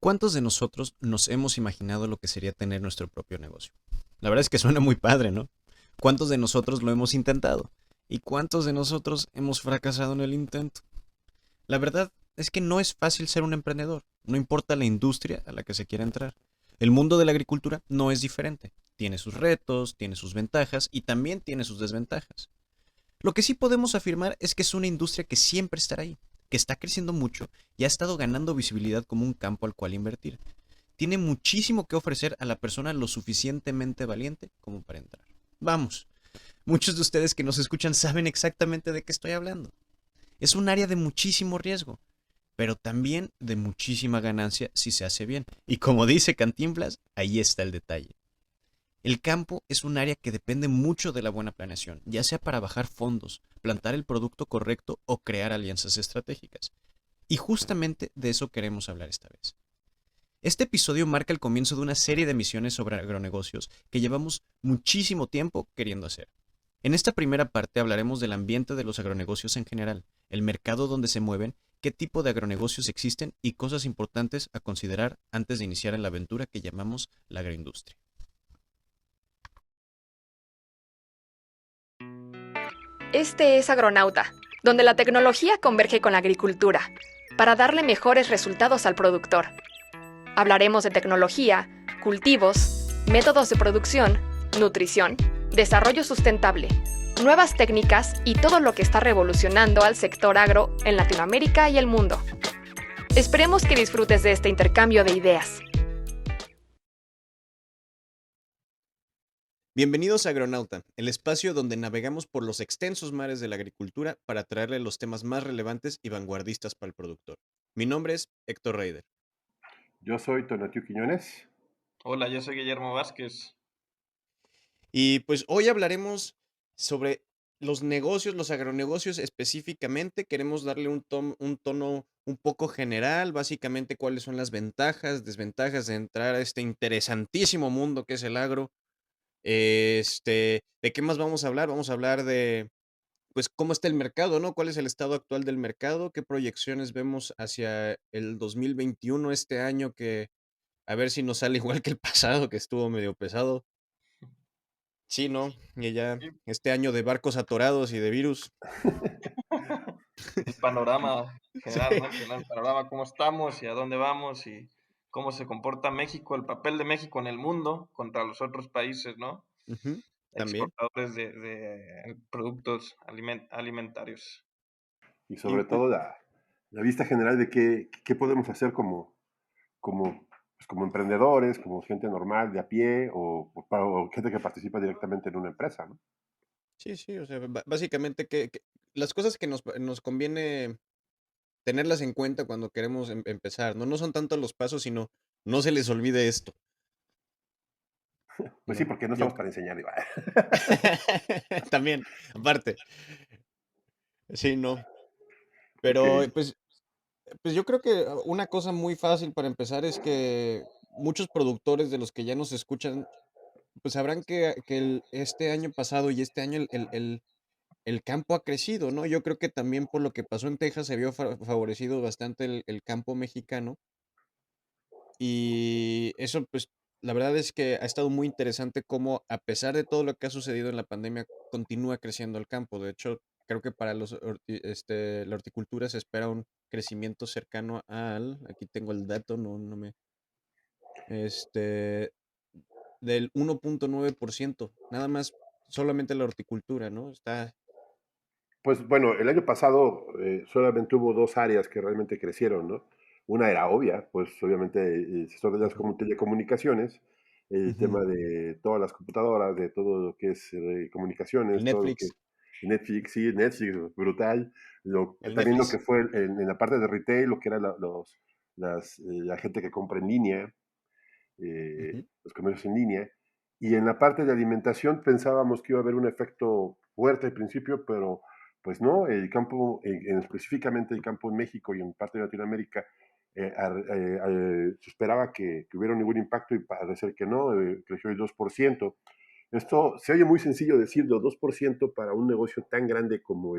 ¿Cuántos de nosotros nos hemos imaginado lo que sería tener nuestro propio negocio? La verdad es que suena muy padre, ¿no? ¿Cuántos de nosotros lo hemos intentado? ¿Y cuántos de nosotros hemos fracasado en el intento? La verdad es que no es fácil ser un emprendedor, no importa la industria a la que se quiera entrar. El mundo de la agricultura no es diferente. Tiene sus retos, tiene sus ventajas y también tiene sus desventajas. Lo que sí podemos afirmar es que es una industria que siempre estará ahí, que está creciendo mucho y ha estado ganando visibilidad como un campo al cual invertir. Tiene muchísimo que ofrecer a la persona lo suficientemente valiente como para entrar. Vamos, muchos de ustedes que nos escuchan saben exactamente de qué estoy hablando. Es un área de muchísimo riesgo, pero también de muchísima ganancia si se hace bien. Y como dice Cantinflas, ahí está el detalle. El campo es un área que depende mucho de la buena planeación, ya sea para bajar fondos, plantar el producto correcto o crear alianzas estratégicas. Y justamente de eso queremos hablar esta vez. Este episodio marca el comienzo de una serie de misiones sobre agronegocios que llevamos muchísimo tiempo queriendo hacer. En esta primera parte hablaremos del ambiente de los agronegocios en general, el mercado donde se mueven, qué tipo de agronegocios existen y cosas importantes a considerar antes de iniciar en la aventura que llamamos la agroindustria. Este es Agronauta, donde la tecnología converge con la agricultura, para darle mejores resultados al productor. Hablaremos de tecnología, cultivos, métodos de producción, nutrición, desarrollo sustentable, nuevas técnicas y todo lo que está revolucionando al sector agro en Latinoamérica y el mundo. Esperemos que disfrutes de este intercambio de ideas. Bienvenidos a Agronauta, el espacio donde navegamos por los extensos mares de la agricultura para traerle los temas más relevantes y vanguardistas para el productor. Mi nombre es Héctor Reider. Yo soy Tonatiu Quiñones. Hola, yo soy Guillermo Vázquez. Y pues hoy hablaremos sobre los negocios, los agronegocios específicamente. Queremos darle un tono un poco general, básicamente cuáles son las ventajas, desventajas de entrar a este interesantísimo mundo que es el agro. ¿De qué más vamos a hablar? Vamos a hablar de, pues, cómo está el mercado, ¿no? ¿Cuál es el estado actual del mercado? ¿Qué proyecciones vemos hacia el 2021, este año que a ver si nos sale igual que el pasado, que estuvo medio pesado? Sí, ¿no? Y ya Sí. este año de barcos atorados y de virus. El panorama Sí. general, ¿no? El panorama, cómo estamos y a dónde vamos y cómo se comporta México, el papel de México en el mundo contra los otros países, ¿no? Ujú, también. Exportadores de productos alimentarios. Y Y sobre pues, todo la vista general de qué podemos hacer como emprendedores, como gente normal de a pie o gente que participa directamente en una empresa, ¿no? sí, o sea, básicamente que las cosas que nos conviene tenerlas en cuenta cuando queremos empezar, ¿no? No son tanto los pasos, sino no se les olvide esto, Pues sí, ¿no? porque no Yo estamos para enseñar. también, aparte, sí, no. Ok, Pero pues yo creo que una cosa muy fácil para empezar es que muchos productores de los que ya nos escuchan, pues sabrán que este año pasado y este año el campo ha crecido, ¿no? Yo creo que también por lo que pasó en Texas se vio favorecido bastante el campo mexicano y eso, pues, la verdad es que ha estado muy interesante cómo, a pesar de todo lo que ha sucedido en la pandemia, continúa creciendo el campo. De hecho, creo que para la horticultura se espera un crecimiento cercano aquí tengo el dato, no me, este, del 1.9%, nada más, solamente la horticultura, ¿no? pues bueno, el año pasado solamente hubo dos áreas que realmente crecieron, ¿no? Una era obvia, pues obviamente el sector de las Ujú, telecomunicaciones, el ujú. tema de todas las computadoras, de todo lo que es El comunicaciones, todo lo que Netflix, es Netflix, sí, Netflix, brutal. el También lo que Netflix. fue en la parte de retail, lo que era la gente que compra en línea, Ujú. los comercios en línea. Y en la parte de alimentación pensábamos que iba a haber un efecto fuerte al principio, pero pues no, el campo, específicamente el campo en México y en parte de Latinoamérica, se esperaba que hubiera ningún impacto y parece que no, creció el 2%. Esto se oye muy sencillo decirlo, 2% para un negocio tan grande como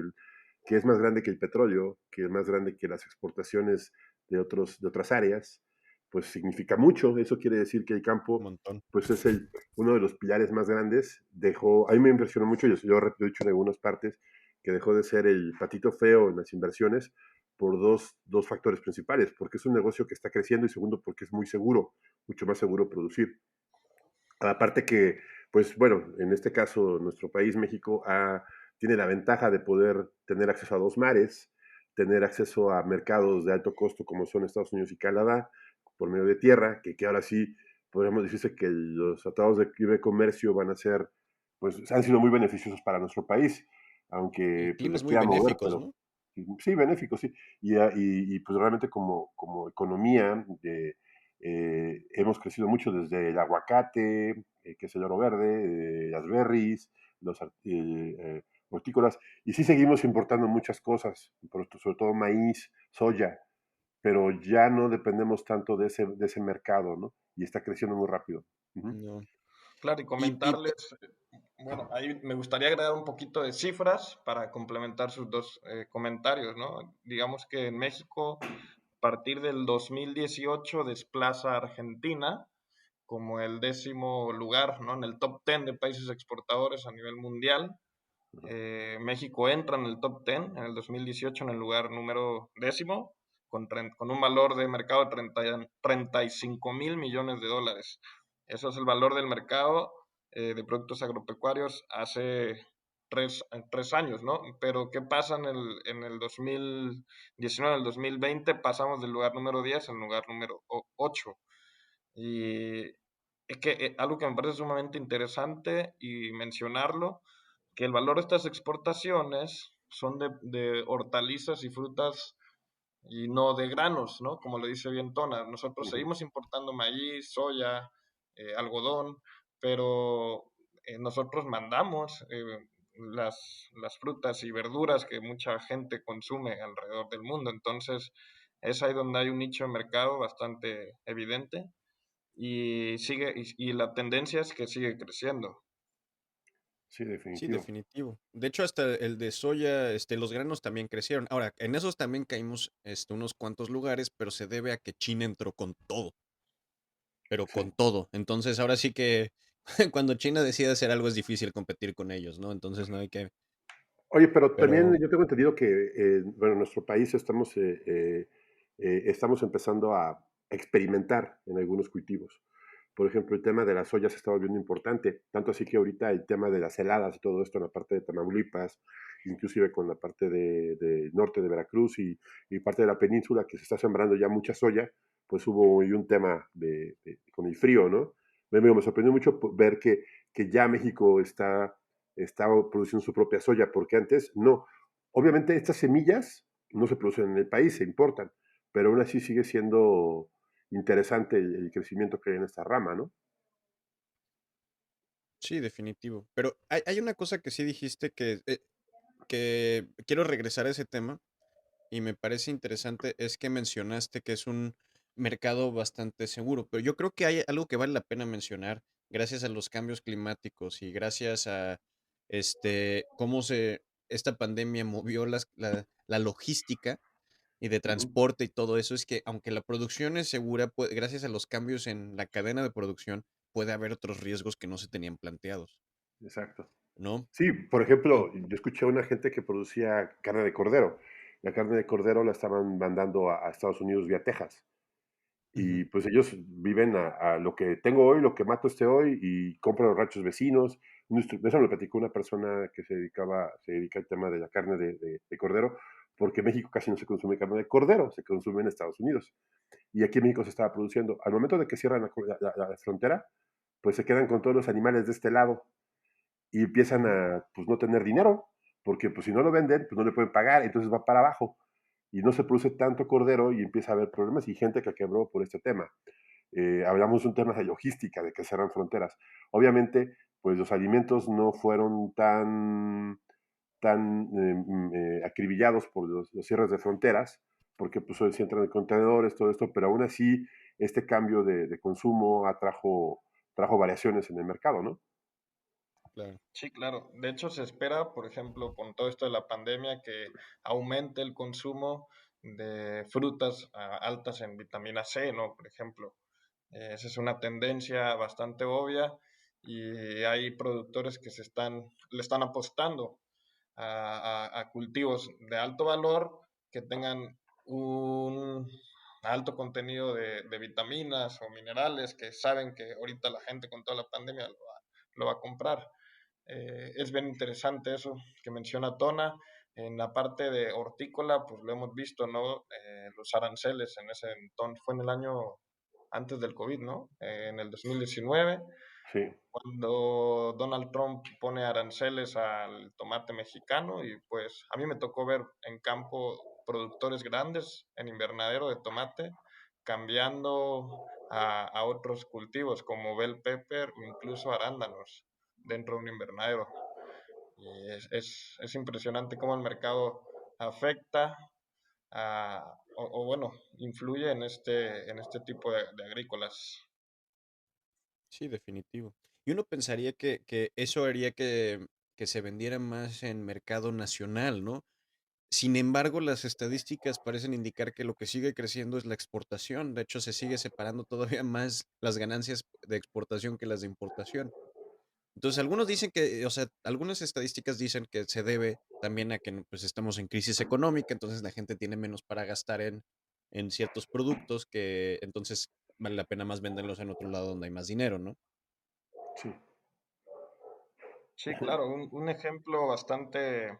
que es más grande que el petróleo, que es más grande que las exportaciones de otras áreas, pues significa mucho. Eso quiere decir que el Un campo, montón. pues es uno de los pilares más grandes. A mí me impresionó mucho, yo he dicho en algunas partes, que dejó de ser el patito feo en las inversiones por dos factores principales, porque es un negocio que está creciendo y segundo, porque es muy seguro, mucho más seguro producir. Aparte que, pues bueno, en este caso nuestro país, México, tiene la ventaja de poder tener acceso a dos mares, tener acceso a mercados de alto costo como son Estados Unidos y Canadá, por medio de tierra, que ahora sí podríamos decirse que los tratados de libre comercio van a ser, pues han sido muy beneficiosos para nuestro país, Y aunque pues climas les muy queda mover, benéficos, pero ¿no? sí, benéficos, sí. Y pues realmente como economía hemos crecido mucho desde el aguacate, que es el oro verde, las berries, los hortícolas, y sí seguimos importando muchas cosas, sobre todo maíz, soya, pero ya no dependemos tanto de ese mercado, ¿no? Y está creciendo muy rápido. Ujú. No. Claro, y Y comentarles, bueno, ahí me gustaría agregar un poquito de cifras para complementar sus dos comentarios, ¿no? Digamos que en México, a partir del 2018, desplaza a Argentina como el 10º lugar, ¿no? En el top 10 de países exportadores a nivel mundial. México entra en el top 10 en el 2018 en el lugar número 10º, con un valor de mercado de 35 mil millones de dólares. Eso es el valor del mercado de productos agropecuarios hace tres años, ¿no? Pero ¿qué pasa en el 2019, en el 2020? Pasamos del lugar número 10 al lugar número 8. Y es que algo que me parece sumamente interesante y mencionarlo, que el valor de estas exportaciones son de hortalizas y frutas y no de granos, ¿no? Como lo dice bien Tona, nosotros Ujú. seguimos importando maíz, soya, algodón, pero nosotros mandamos las frutas y verduras que mucha gente consume alrededor del mundo. Entonces, es ahí donde hay un nicho de mercado bastante evidente y la tendencia es que sigue creciendo. Sí, sí, definitivo. definitivo. De hecho, hasta el de soya, los granos también crecieron. Ahora, en esos también caímos, unos cuantos lugares, pero se debe a que China entró con todo, pero Sí. con todo. Entonces, ahora sí que cuando China decide hacer algo es difícil competir con ellos, ¿no? Entonces, no hay que, Oye, pero también pero yo tengo entendido que, bueno, en nuestro país estamos empezando a experimentar en algunos cultivos. Por ejemplo, el tema de la soya se está volviendo importante, tanto así que ahorita el tema de las heladas y todo esto en la parte de Tamaulipas, inclusive con la parte de norte de Veracruz y parte de la península que se está sembrando ya mucha soya, pues hubo hoy un tema con el frío, ¿no? Me sorprendió mucho ver que ya México está produciendo su propia soya, porque antes no. Obviamente estas semillas no se producen en el país, se importan, pero aún así sigue siendo interesante el crecimiento que hay en esta rama, ¿no? sí, definitivo. Pero hay una cosa que sí dijiste que quiero regresar a ese tema y me parece interesante, es que mencionaste que es un mercado bastante seguro, pero yo creo que hay algo que vale la pena mencionar gracias a los cambios climáticos y gracias a cómo esta pandemia movió la logística y de Ujú. transporte y todo eso, es que aunque la producción es segura, gracias a los cambios en la cadena de producción, puede haber otros riesgos que no se tenían planteados, Exacto. ¿no? Sí, por En- ejemplo, yo escuché a una gente que producía carne de cordero. La carne de cordero la estaban mandando a Estados Unidos vía Texas. Ujú. Y pues ellos viven a lo que tengo hoy, lo que mato hoy, y compran los ranchos vecinos. Eso me lo platicó una persona que se dedica al tema de la carne de cordero, porque en México casi no se consume carne de cordero, se consume en Estados Unidos. Y aquí en México se estaba produciendo. Al momento de que cierran la frontera, pues se quedan con todos los animales de este lado y empiezan Ujú. a pues no tener dinero, porque pues si no lo venden, pues no le pueden pagar, entonces va para abajo y no se produce tanto cordero y empieza a haber problemas y gente que quebró por este tema. Hablamos de un tema de logística, de que cerran fronteras. Obviamente, pues los alimentos no fueron tan acribillados por los cierres de fronteras, porque pues hoy sí entran en contenedores, todo esto, pero aún así este cambio de consumo trajo variaciones en el mercado, ¿no? Claro. Sí, claro. De hecho, se espera, por ejemplo, con todo esto de la pandemia, que aumente el consumo de frutas altas en vitamina C, ¿no? Por ejemplo. Esa es una tendencia bastante obvia y hay productores que le están apostando a cultivos de alto valor que tengan un alto contenido de vitaminas o minerales que saben que ahorita la gente con toda la pandemia lo va a comprar. Es bien interesante eso que menciona Tona. En la parte de hortícola, pues lo hemos visto, ¿no? Los aranceles en ese entonces, fue en el año antes del COVID, ¿no? En el 2019, Sí, cuando Donald Trump pone aranceles al tomate mexicano y pues a mí me tocó ver en campo productores grandes en invernadero de tomate cambiando a otros cultivos como bell pepper o incluso arándanos dentro de un invernadero. Y es impresionante cómo el mercado afecta o bueno, influye en este tipo de agrícolas. Sí, definitivo. Y uno pensaría que eso haría que se vendiera más en mercado nacional, ¿no? Sin embargo, las estadísticas parecen indicar que lo que sigue creciendo es la exportación. De hecho, se sigue separando todavía más las ganancias de exportación que las de importación. Entonces, algunos dicen que, o sea, algunas estadísticas dicen que se debe también a que pues estamos en crisis económica, entonces la gente tiene menos para gastar en ciertos productos que entonces vale la pena más venderlos en otro lado donde hay más dinero, ¿no? sí. Sí, claro, un ejemplo bastante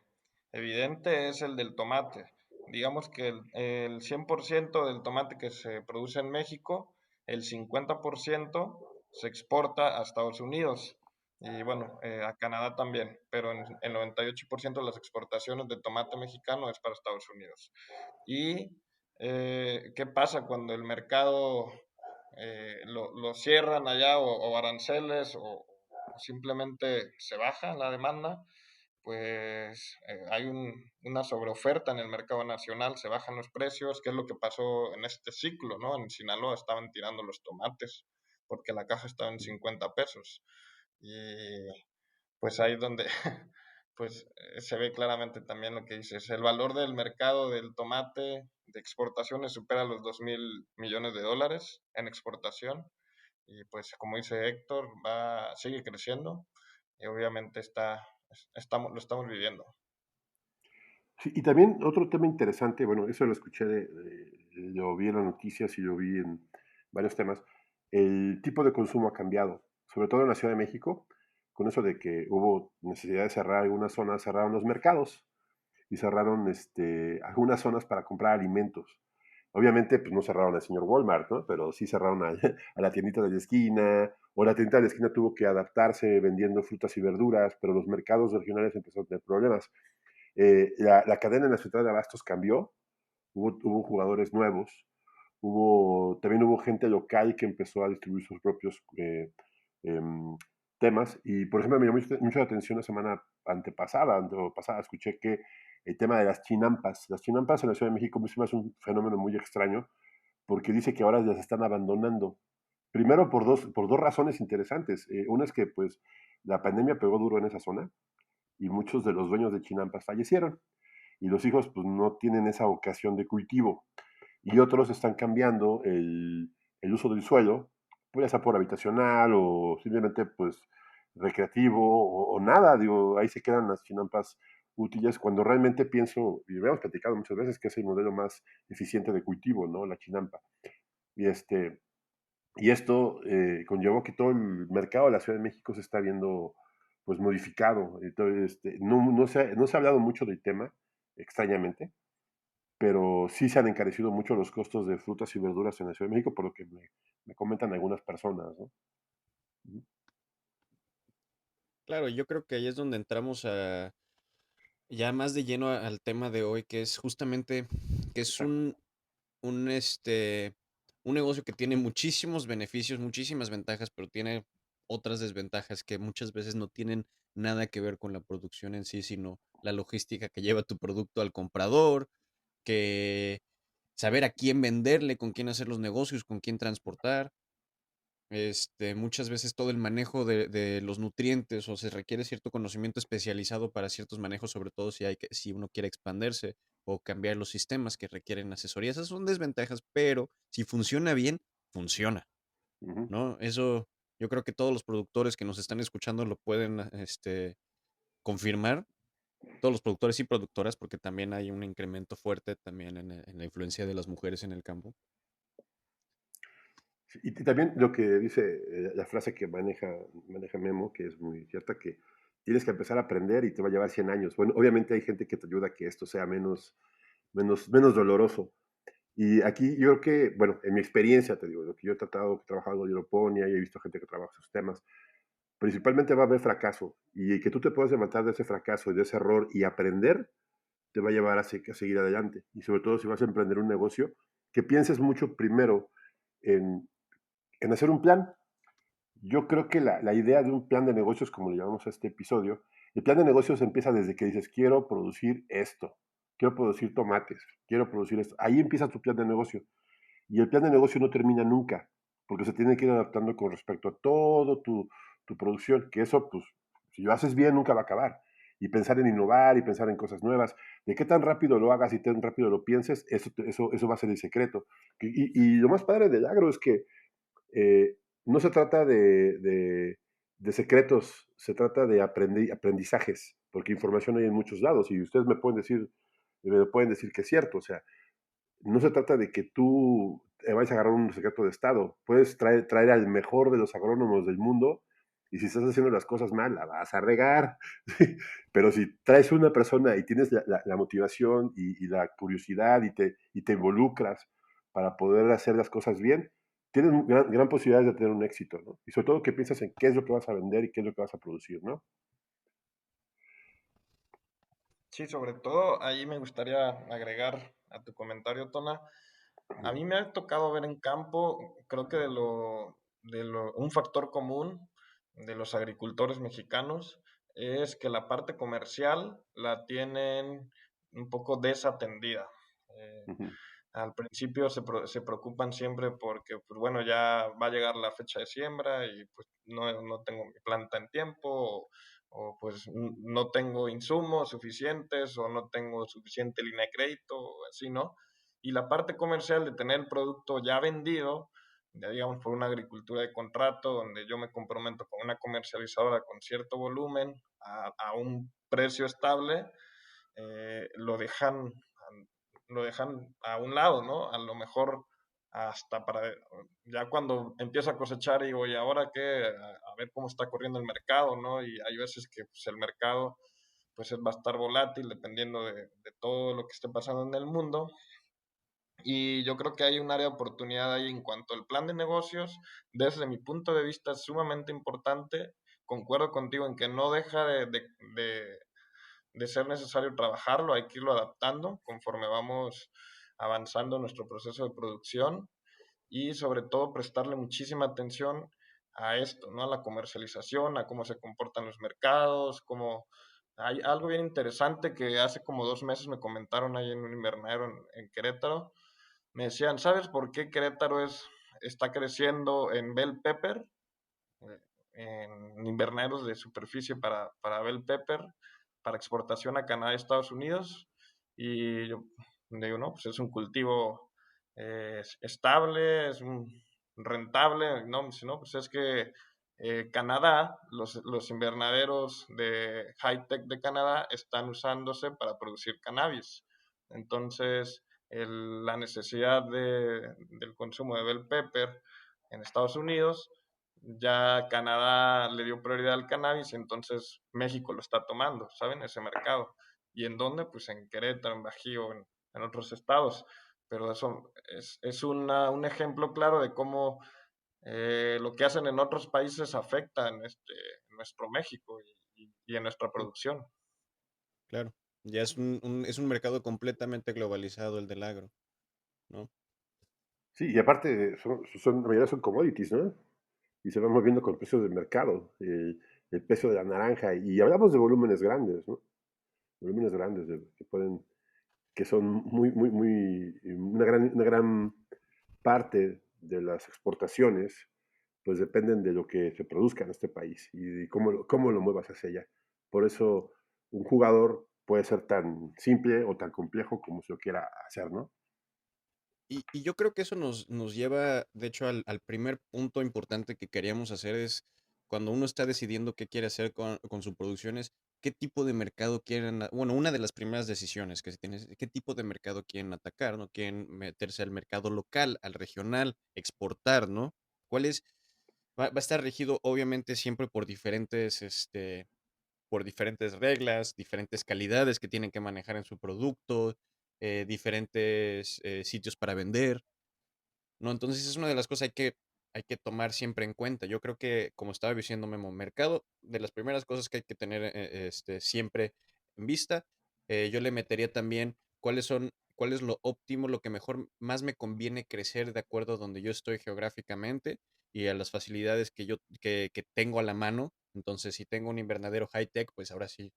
evidente es el del tomate. Digamos que el 100% del tomate que se produce en México, el 50% se exporta a Estados Unidos y bueno, a Canadá también, pero el 98% de las exportaciones de tomate mexicano es para Estados Unidos. ¿Y qué pasa cuando el mercado lo cierran allá o aranceles o simplemente se baja la demanda? Pues hay una sobreoferta en el mercado nacional, se bajan los precios, que es lo que pasó en este ciclo, ¿no? En Sinaloa estaban tirando los tomates porque la caja estaba en 50 pesos. Y pues ahí es donde pues se ve claramente también lo que dices. El valor del mercado del tomate de exportaciones supera los 2.000 millones de dólares en exportación. Y pues como dice Héctor, sigue creciendo y obviamente lo estamos viviendo. Sí, y también otro tema interesante, bueno, eso lo escuché, lo vi en las noticias y lo vi en varios temas, el tipo de consumo ha cambiado, sobre todo en la Ciudad de México, con eso de que hubo necesidad de cerrar algunas zonas, cerraron los mercados y cerraron algunas zonas para comprar alimentos. Obviamente, pues no cerraron al señor Walmart, ¿no? Pero sí cerraron a la tiendita de la esquina, o la tiendita de la esquina tuvo que adaptarse vendiendo frutas y verduras, pero los mercados regionales empezaron a tener problemas. La cadena en la central de abastos cambió, hubo jugadores nuevos, también hubo gente local que empezó a distribuir sus propios em, temas. Y por ejemplo, me llamó mucho la atención la semana pasada, escuché que el tema de las chinampas en la Ciudad de México me es un fenómeno muy extraño, porque dice que ahora las están abandonando. Primero por dos razones interesantes. Una es que pues la pandemia pegó duro en esa zona y muchos de los dueños de chinampas fallecieron y los hijos pues no tienen esa vocación de cultivo y otros están cambiando el uso del suelo, pues ya sea por habitacional o simplemente pues recreativo o nada, digo, ahí se quedan las chinampas útiles cuando realmente pienso, y lo hemos platicado muchas veces, que es el modelo más eficiente de cultivo, ¿no? La chinampa. Y, y esto conllevó que todo el mercado de la Ciudad de México se está viendo pues modificado. Entonces, no se ha hablado mucho del tema, extrañamente, pero sí se han encarecido mucho los costos de frutas y verduras en la Ciudad de México, por lo que me comentan algunas personas, ¿no? Claro, yo creo que ahí es donde entramos a ya más de lleno al tema de hoy, que es justamente que es Exacto. un, este, un negocio que tiene muchísimos beneficios, muchísimas ventajas, pero tiene otras desventajas que muchas veces no tienen nada que ver con la producción en sí, sino la logística que lleva tu producto al comprador, que saber a quién venderle, con quién hacer los negocios, con quién transportar. Muchas veces todo el manejo de los nutrientes o se requiere cierto conocimiento especializado para ciertos manejos, sobre todo si uno quiere expandirse o cambiar los sistemas que requieren asesoría. Esas son desventajas, pero si funciona bien, funciona, Ujú. ¿no? Eso yo creo que todos los productores que nos están escuchando lo pueden confirmar. Todos los productores y productoras, porque también hay un incremento fuerte también en la influencia de las mujeres en el campo. Sí, y también lo que dice la frase que maneja Memo, que es muy cierta, que tienes que empezar a aprender y te va a llevar 100 años. Bueno, obviamente hay gente que te ayuda a que esto sea menos doloroso. Y aquí yo creo que, bueno, en mi experiencia, te digo, lo que yo he tratado, que he trabajado en hidroponía y he visto gente que trabaja esos temas, principalmente va a haber fracaso. Y que tú te puedas levantar de ese fracaso y de ese error y aprender, te va a llevar a seguir adelante. Y sobre todo si vas a emprender un negocio, que pienses mucho primero en, en hacer un plan. Yo creo que la idea de un plan de negocios, como le llamamos a este episodio, el plan de negocios empieza desde que dices, quiero producir esto, quiero producir tomates, quiero producir esto. Ahí empieza tu plan de negocio. Y el plan de negocio no termina nunca, porque se tiene que ir adaptando con respecto a todo tu producción, que eso, pues, si lo haces bien, nunca va a acabar. Y pensar en innovar y pensar en cosas nuevas. De qué tan rápido lo hagas y tan rápido lo pienses, eso va a ser el secreto. Y lo más padre del agro es que eh, no se trata de secretos, se trata de aprendizajes, porque información hay en muchos lados y ustedes me pueden decir que es cierto, o sea, no se trata de que tú vayas a agarrar un secreto de Estado, puedes traer al mejor de los agrónomos del mundo y si estás haciendo las cosas mal, la vas a regar. Pero si traes una persona y tienes la motivación y la curiosidad y te involucras para poder hacer las cosas bien, tienes gran posibilidad de tener un éxito, ¿no? Y sobre todo que piensas en qué es lo que vas a vender y qué es lo que vas a producir, ¿no? Sí, sobre todo ahí me gustaría agregar a tu comentario, Tona. A mí me ha tocado ver en campo, creo que un factor común de los agricultores mexicanos es que la parte comercial la tienen un poco desatendida. Eh, Ujú. Al principio se preocupan siempre porque, pues bueno, ya va a llegar la fecha de siembra y pues no tengo mi planta en tiempo o, pues no tengo insumos suficientes o no tengo suficiente línea de crédito o así, ¿no? Y la parte comercial de tener el producto ya vendido, ya digamos por una agricultura de contrato donde yo me comprometo con una comercializadora con cierto volumen a un precio estable, eh, lo dejan lo dejan a un lado, ¿no? A lo mejor hasta para, ya cuando empiezo a cosechar digo, ¿y ahora qué? A ver cómo está corriendo el mercado, ¿no? Y hay veces que pues, el mercado pues va a estar volátil dependiendo de todo lo que esté pasando en el mundo. Y yo creo que hay un área de oportunidad ahí en cuanto al plan de negocios. Desde mi punto de vista es sumamente importante. Concuerdo contigo en que no deja de ser necesario trabajarlo, hay que irlo adaptando conforme vamos avanzando en nuestro proceso de producción y sobre todo prestarle muchísima atención a esto, ¿no? A la comercialización, a cómo se comportan los mercados, cómo... Hay algo bien interesante que hace como 2 meses me comentaron ahí en un invernadero en Querétaro. Me decían, ¿sabes por qué Querétaro está creciendo en bell pepper? eh, en invernaderos de superficie para bell pepper, para exportación a Canadá y Estados Unidos. Y yo digo, no, pues es un cultivo estable, rentable. No, me dice, no, pues es que Canadá, los invernaderos de high-tech de Canadá están usándose para producir cannabis. Entonces, la necesidad del consumo de bell pepper en Estados Unidos, ya Canadá le dio prioridad al cannabis, entonces México lo está tomando, ¿saben? Ese mercado. ¿Y en dónde? Pues en Querétaro, en Bajío, en otros estados. Pero eso es un ejemplo claro de cómo lo que hacen en otros países afecta en nuestro México y en nuestra producción. Claro, ya es un mercado completamente globalizado el del agro, ¿no? Sí, y aparte, la mayoría son commodities, ¿no? Y se van moviendo con precios de mercado, el precio de la naranja, y hablamos de volúmenes grandes, ¿no? Volúmenes grandes que son una gran parte de las exportaciones, pues dependen de lo que se produzca en este país y cómo lo muevas hacia allá. Por eso un jugador puede ser tan simple o tan complejo como se lo quiera hacer, ¿no? Y yo creo que eso nos lleva, de hecho, al primer punto importante que queríamos hacer es cuando uno está decidiendo qué quiere hacer con su producción es qué tipo de mercado quieren, bueno, una de las primeras decisiones que se tiene es qué tipo de mercado quieren atacar, ¿no? Quieren meterse al mercado local, al regional, exportar, ¿no? ¿Cuál es? Va a estar regido obviamente siempre por diferentes reglas, diferentes calidades que tienen que manejar en su producto, diferentes sitios para vender, ¿no? Entonces es una de las cosas hay que tomar siempre en cuenta. Yo creo que, como estaba diciendo Memo, mercado, de las primeras cosas que hay que tener siempre en vista, yo le metería también cuál es lo óptimo, lo que mejor, más me conviene crecer de acuerdo a donde yo estoy geográficamente y a las facilidades que tengo a la mano. Entonces, si tengo un invernadero high-tech, pues ahora sí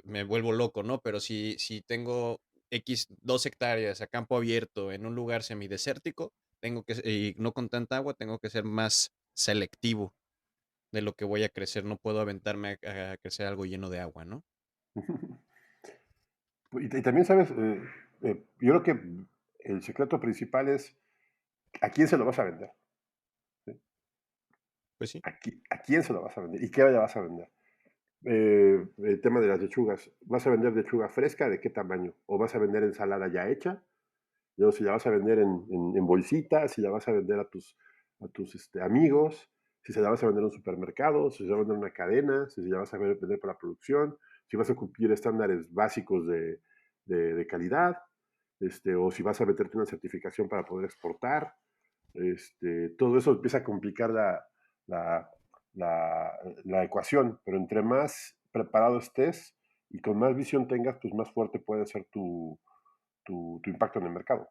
me vuelvo loco, ¿no? Pero si tengo X 2 hectáreas a campo abierto en un lugar semidesértico, y no con tanta agua, tengo que ser más selectivo de lo que voy a crecer. No puedo aventarme a crecer algo lleno de agua, ¿no? Y también, ¿sabes? Yo creo que el secreto principal es a quién se lo vas a vender. ¿Sí? Pues sí. ¿A quién se lo vas a vender? ¿Y qué le vas a vender? El tema de las lechugas. ¿Vas a vender lechuga fresca? ¿De qué tamaño? ¿O vas a vender ensalada ya hecha? Luego, si la vas a vender en bolsitas, si la vas a vender a tus amigos, si se la vas a vender en un supermercado, si se la vas a vender en una cadena, si se la vas a vender para producción, si vas a cumplir estándares básicos de calidad, o si vas a meterte una certificación para poder exportar. Todo eso empieza a complicar la, la ecuación, pero entre más preparado estés y con más visión tengas, pues más fuerte puede ser tu impacto en el mercado.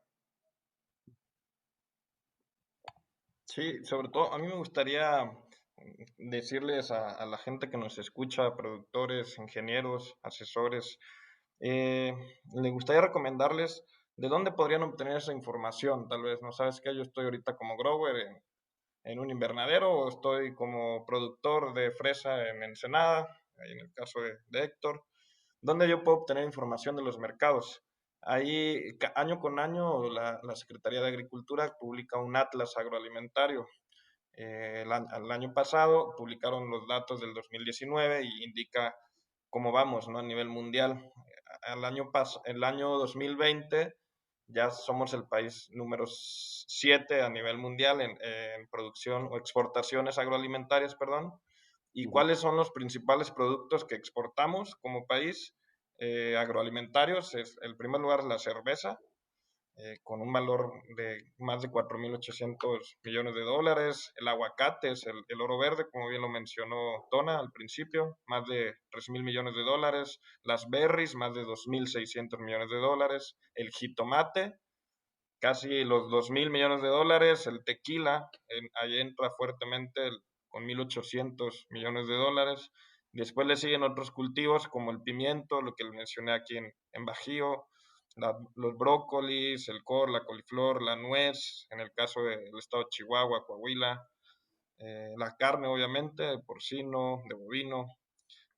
Sí, sobre todo a mí me gustaría decirles a la gente que nos escucha, productores, ingenieros, asesores, eh, le gustaría recomendarles de dónde podrían obtener esa información. Tal vez, ¿no sabes qué? Yo estoy ahorita como grower en un invernadero o estoy como productor de fresa en Ensenada, ahí en el caso de Héctor. ¿Dónde yo puedo obtener información de los mercados? Ahí, año con año, la Secretaría de Agricultura publica un atlas agroalimentario. El año pasado publicaron los datos del 2019 y indica cómo vamos, ¿no? A nivel mundial. El año 2020 ya somos el país número 7 a nivel mundial en producción o exportaciones agroalimentarias, perdón. ¿Y Uh-huh. cuáles son los principales productos que exportamos como país agroalimentarios? El primer lugar es la cerveza, con un valor de más de 4.800 millones de dólares. El aguacate es el oro verde, como bien lo mencionó Tona al principio, más de 3.000 millones de dólares. Las berries, más de 2.600 millones de dólares. El jitomate, casi los 2.000 millones de dólares. El tequila, ahí entra fuertemente con 1.800 millones de dólares. Después le siguen otros cultivos como el pimiento, lo que le mencioné aquí en Bajío, los brócolis, el cor, la coliflor, la nuez, en el caso del estado de Chihuahua, Coahuila, la carne obviamente, de porcino, de bovino,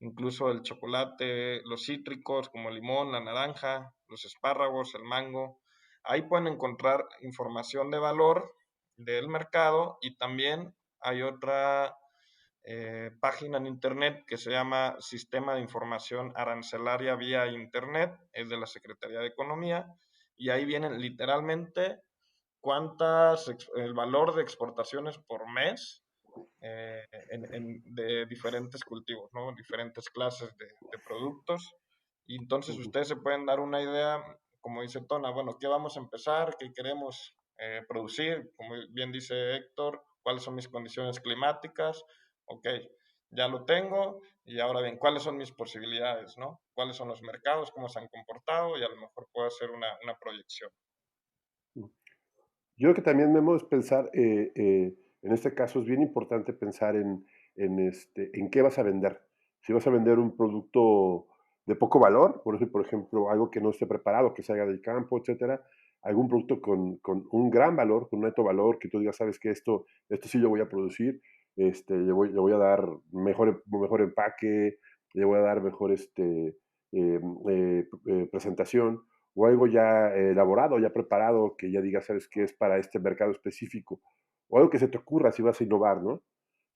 incluso el chocolate, los cítricos como el limón, la naranja, los espárragos, el mango. Ahí pueden encontrar información de valor del mercado y también hay otra página en Internet que se llama Sistema de Información Arancelaria vía Internet, es de la Secretaría de Economía, y ahí vienen literalmente el valor de exportaciones por mes de diferentes cultivos, ¿no? Diferentes clases de productos. Y entonces Uh-huh. ustedes se pueden dar una idea, como dice Tona, bueno, ¿qué vamos a empezar? ¿Qué queremos producir? Como bien dice Héctor, ¿cuáles son mis condiciones climáticas? Ok, ya lo tengo. Y ahora bien, ¿cuáles son mis posibilidades, no? ¿Cuáles son los mercados? ¿Cómo se han comportado? Y a lo mejor puedo hacer una proyección. Yo creo que también, Memo, es pensar, en este caso es bien importante pensar en qué vas a vender. Si vas a vender un producto de poco valor, por ejemplo, algo que no esté preparado, que salga del campo, etcétera, algún producto con un gran valor, con un alto valor, que tú digas, sabes que esto sí lo voy a producir, le voy a dar mejor empaque, le voy a dar mejor presentación, o algo ya elaborado, ya preparado, que ya digas, sabes que es para este mercado específico, o algo que se te ocurra si vas a innovar, ¿no?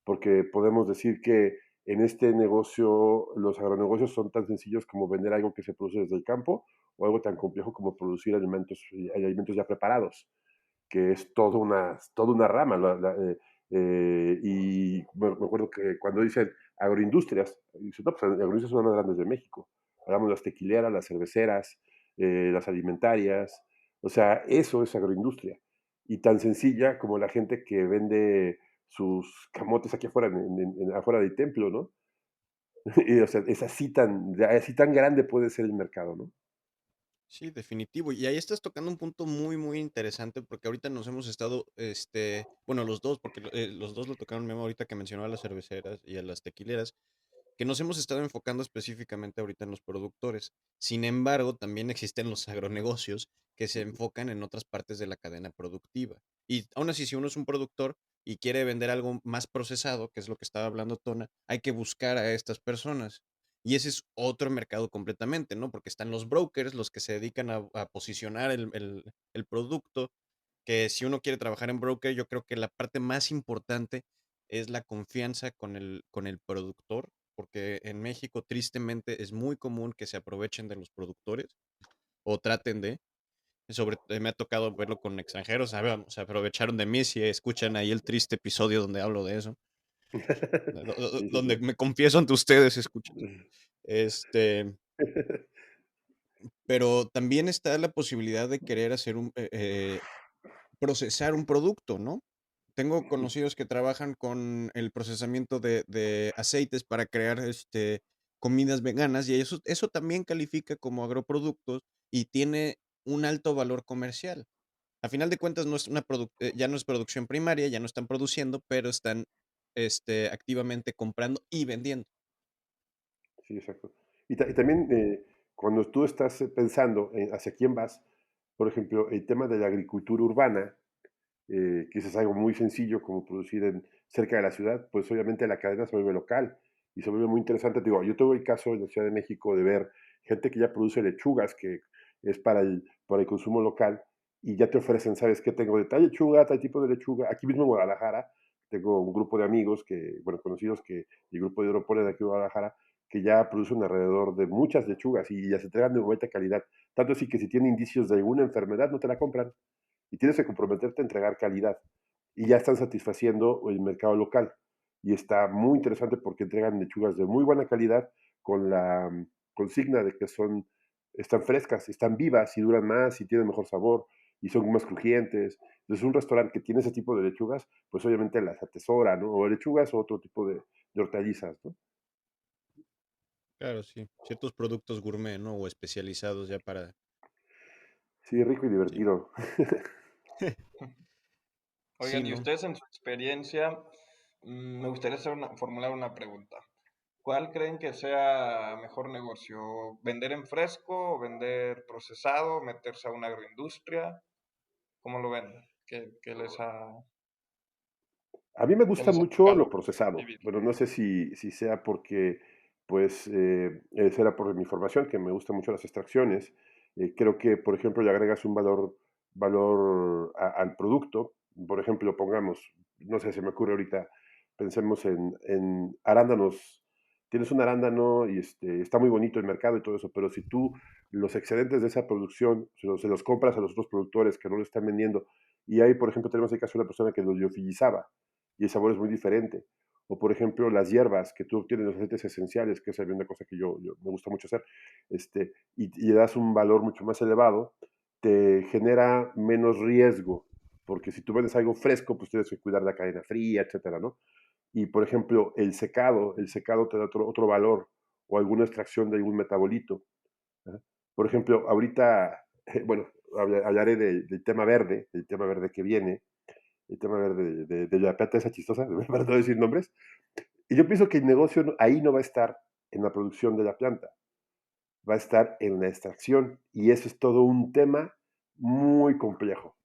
Porque podemos decir que en este negocio, los agronegocios son tan sencillos como vender algo que se produce desde el campo, o algo tan complejo como producir alimentos ya preparados, que es toda una rama. Y me acuerdo que cuando dicen agroindustrias, dicen, no, pues agroindustrias son las más grandes de México. Hablamos de las tequileras, las cerveceras, las alimentarias. O sea, eso es agroindustria. Y tan sencilla como la gente que vende sus camotes aquí afuera, afuera del templo, ¿no? Y, o sea, es así tan grande puede ser el mercado, ¿no? Sí, definitivo. Y ahí estás tocando un punto muy, muy interesante porque ahorita nos hemos estado, bueno, los dos, porque los dos lo tocaron Memo ahorita que mencionó a las cerveceras y a las tequileras, que nos hemos estado enfocando específicamente ahorita en los productores. Sin embargo, también existen los agronegocios que se enfocan en otras partes de la cadena productiva. Y aún así, si uno es un productor y quiere vender algo más procesado, que es lo que estaba hablando Tona, hay que buscar a estas personas. Y ese es otro mercado completamente, ¿no? Porque están los brokers, los que se dedican a posicionar el producto, que si uno quiere trabajar en broker, yo creo que la parte más importante es la confianza con el productor, porque en México tristemente es muy común que se aprovechen de los productores o traten de, me ha tocado verlo con extranjeros, se aprovecharon de mí, si escuchan ahí el triste episodio donde hablo de eso, Sí, sí, donde sí. me confieso ante ustedes, escuchen. Este, pero también está la posibilidad de querer hacer procesar un producto, ¿no? Tengo conocidos que trabajan con el procesamiento de aceites para crear comidas veganas y eso también califica como agroproductos y tiene un alto valor comercial. A final de cuentas no es ya no es producción primaria, ya no están produciendo, pero están activamente comprando y vendiendo. Sí, exacto. Y también cuando tú estás pensando en hacia quién vas, por ejemplo, el tema de la agricultura urbana, que eso es algo muy sencillo como producir cerca de la ciudad, pues obviamente la cadena se vuelve local y se vuelve muy interesante. Digo, yo tengo el caso en la Ciudad de México de ver gente que ya produce lechugas, que es para el consumo local, y ya te ofrecen, ¿sabes qué? Tengo de tal lechuga, tal tipo de lechuga. Aquí mismo en Guadalajara, tengo un grupo de amigos bueno, conocidos, el grupo de Europol de aquí de Guadalajara, que ya producen alrededor de muchas lechugas y ya se entregan de buena calidad. Tanto así que si tienen indicios de alguna enfermedad, no te la compran y tienes que comprometerte a entregar calidad. Y ya están satisfaciendo el mercado local. Y está muy interesante porque entregan lechugas de muy buena calidad con la consigna de que están frescas, están vivas y duran más y tienen mejor sabor y son más crujientes. Entonces un restaurante que tiene ese tipo de lechugas, pues obviamente las atesora, ¿no? O lechugas o otro tipo de hortalizas, ¿no? Claro, sí. Ciertos productos gourmet, ¿no? O especializados ya para... Sí, rico y Sí, divertido. sí, Oigan, y ¿no? ustedes en su experiencia, me gustaría formular una pregunta. ¿Cuál creen que sea mejor negocio? ¿Vender en fresco o vender procesado? ¿Meterse a una agroindustria? ¿Cómo lo ven? A mí me ¿Qué gusta les ha mucho lo tocado procesado. vivir? Bueno, no sé si sea porque, pues, será por mi formación, que me gustan mucho las extracciones. Creo que, por ejemplo, le agregas un valor al producto. Por ejemplo, pongamos, no sé, se me ocurre ahorita, pensemos en arándanos. Tienes un arándano y está muy bonito el mercado y todo eso, pero si tú los excedentes de esa producción se los compras a los otros productores que no lo están vendiendo, y ahí, por ejemplo, tenemos el caso de una persona que lo liofilizaba, y el sabor es muy diferente. O por ejemplo, las hierbas, que tú obtienes los aceites esenciales, que es una cosa que yo me gusta mucho hacer, y le das un valor mucho más elevado, te genera menos riesgo, porque si tú vendes algo fresco, pues tienes que cuidar la cadena fría, etcétera, ¿no? Y por ejemplo, el secado te da otro valor, o alguna extracción de algún metabolito. ¿Ah? Por ejemplo, ahorita, bueno, hablaré del tema verde que viene, el tema verde de la plata esa chistosa, para no decir nombres. Y yo pienso que el negocio ahí no va a estar en la producción de la planta, va a estar en la extracción. Y eso es todo un tema muy complejo,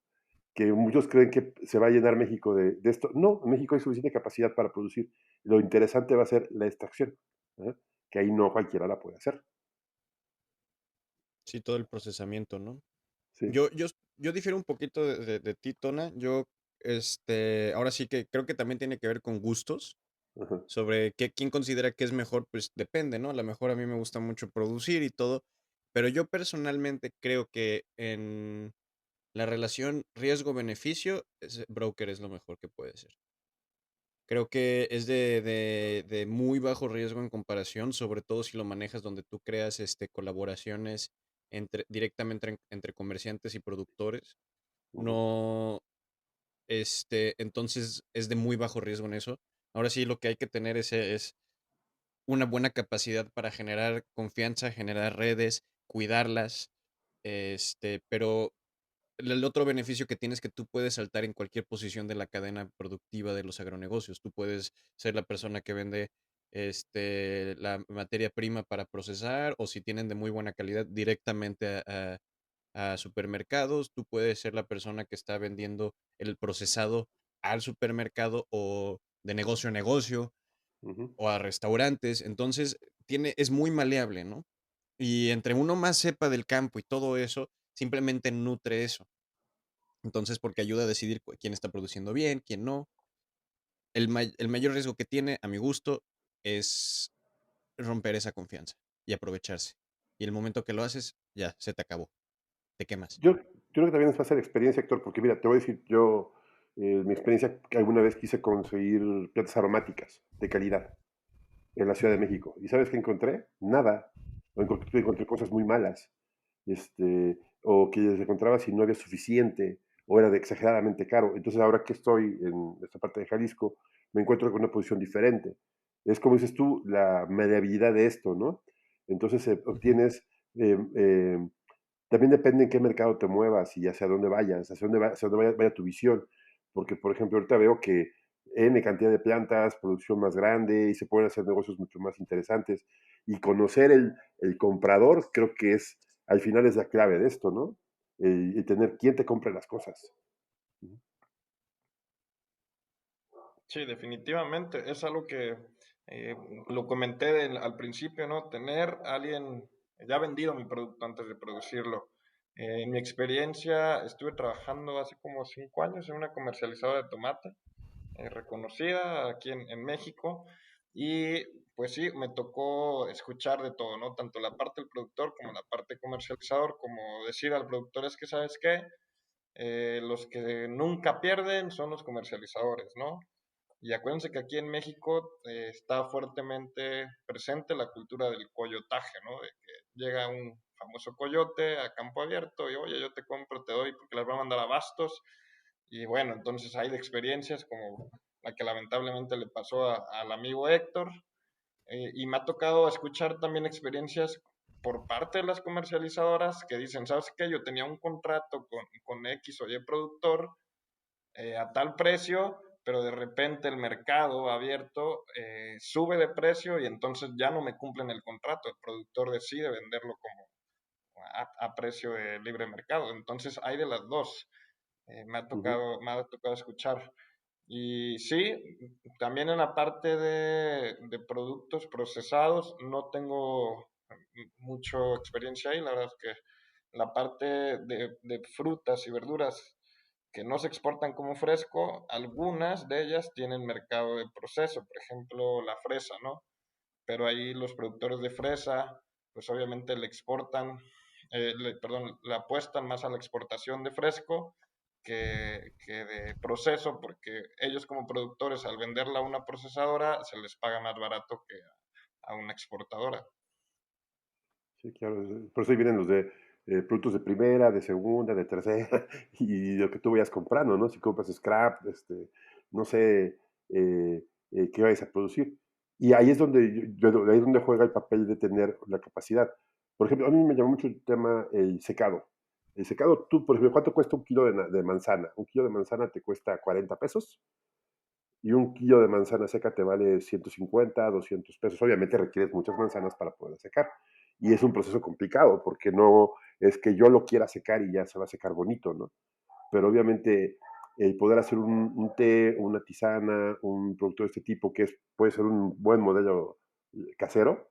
que muchos creen que se va a llenar México de esto. No, en México hay suficiente capacidad para producir. Lo interesante va a ser la extracción, ¿eh? Que ahí no cualquiera la puede hacer. Sí, todo el procesamiento, ¿no? Sí. Yo difiero un poquito de ti, Tona. Ahora sí que creo que también tiene que ver con gustos. Ajá. Sobre quién considera que es mejor, pues depende, ¿no? A lo mejor a mí me gusta mucho producir y todo, pero yo personalmente creo que en la relación riesgo-beneficio, broker es lo mejor que puede ser. Creo que es de muy bajo riesgo en comparación, sobre todo si lo manejas donde tú creas colaboraciones directamente entre comerciantes y productores. Ujú. No, entonces es de muy bajo riesgo en eso. Ahora sí, lo que hay que tener es una buena capacidad para generar confianza, generar redes, cuidarlas, pero el otro beneficio que tienes es que tú puedes saltar en cualquier posición de la cadena productiva de los agronegocios. Tú puedes ser la persona que vende la materia prima para procesar, o si tienen de muy buena calidad directamente a supermercados. Tú puedes ser la persona que está vendiendo el procesado al supermercado o de negocio a negocio Ujú. o a restaurantes. Entonces, es muy maleable, ¿no? Y entre uno más sepa del campo y todo eso, simplemente nutre eso. Entonces, porque ayuda a decidir quién está produciendo bien, quién no. El mayor riesgo que tiene, a mi gusto, es romper esa confianza y aprovecharse. Y el momento que lo haces, ya, se te acabó, te quemas. Yo creo que también es fácil experiencia, Héctor, porque mira, te voy a decir, yo, mi experiencia, que alguna vez quise conseguir plantas aromáticas de calidad en la Ciudad de Ujú. México. ¿Y sabes qué encontré? Nada. Encontré cosas muy malas. O que se encontraba si no había suficiente, o era de exageradamente caro. Entonces, ahora que estoy en esta parte de Jalisco, me encuentro con una posición diferente. Es como dices tú, la mediabilidad de esto, ¿no? Entonces, Ujú. obtienes eh, eh, también depende en qué mercado te muevas y hacia dónde vayas, hacia dónde vaya tu visión. Porque, por ejemplo, ahorita veo que N cantidad de plantas, producción más grande y se pueden hacer negocios mucho más interesantes. Y conocer el comprador creo que al final es la clave de esto, ¿no? Y tener quién te compre las cosas. Sí, definitivamente. Es algo que eh, lo comenté al principio, ¿no? Tener a alguien ya vendido mi producto antes de producirlo. En mi experiencia, estuve trabajando hace como 5 años en una comercializadora de tomate reconocida aquí en México. Y pues sí, me tocó escuchar de todo, ¿no? Tanto la parte del productor como la parte comercializador, como decir al productor es que, ¿sabes qué? Los que nunca pierden son los comercializadores, ¿no? Y acuérdense que aquí en México está fuertemente presente la cultura del coyotaje, ¿no? De que llega un famoso coyote a campo abierto y, oye, yo te compro, te doy porque las voy a mandar a Bastos. Y bueno, entonces hay de experiencias como la que lamentablemente le pasó al amigo Héctor. Y me ha tocado escuchar también experiencias por parte de las comercializadoras que dicen, ¿sabes qué? Yo tenía un contrato con X o Y productor a tal precio, pero de repente el mercado abierto sube de precio y entonces ya no me cumplen el contrato. El productor decide venderlo como a precio de libre mercado. Entonces hay de las dos. Ujú. Me ha tocado escuchar. Y sí, también en la parte de productos procesados no tengo mucha experiencia ahí. La verdad es que la parte de frutas y verduras que no se exportan como fresco, algunas de ellas tienen mercado de proceso, por ejemplo la fresa, ¿no? Pero ahí los productores de fresa, pues obviamente le exportan, perdón, le apuestan más a la exportación de fresco que de proceso, porque ellos como productores al venderla a una procesadora se les paga más barato que a una exportadora. Sí, claro. Por eso ahí vienen los de productos de primera, de segunda, de tercera, y lo que tú vayas comprando, ¿no? Si compras scrap, no sé qué vayas a producir. Y ahí es donde ahí es donde juega el papel de tener la capacidad. Por ejemplo, a mí me llamó mucho el tema el secado. El secado, tú, por ejemplo, ¿cuánto cuesta un kilo de manzana? Un kilo de manzana te cuesta 40 pesos y un kilo de manzana seca te vale 150, 200 pesos. Obviamente requieres muchas manzanas para poder secar. Y es un proceso complicado porque no es que yo lo quiera secar y ya se va a secar bonito, ¿no? Pero obviamente el poder hacer un té, una tisana, un producto de este tipo, que puede ser un buen modelo casero,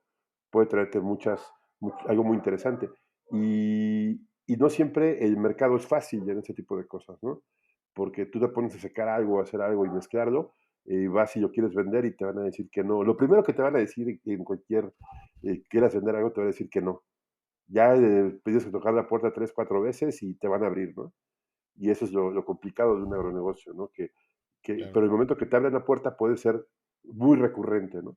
puede traerte algo muy interesante. Y no siempre el mercado es fácil en ese tipo de cosas, ¿no? Porque tú te pones a secar algo, a hacer algo y mezclarlo, y vas y lo quieres vender y te van a decir que no. Lo primero que te van a decir en cualquier quieras vender algo, te van a decir que no. Ya tienes que tocar la puerta 3, 4 veces y te van a abrir, ¿no? Y eso es lo complicado de un agronegocio, ¿no? Claro. Pero el momento que te abren la puerta puede ser muy recurrente, ¿no?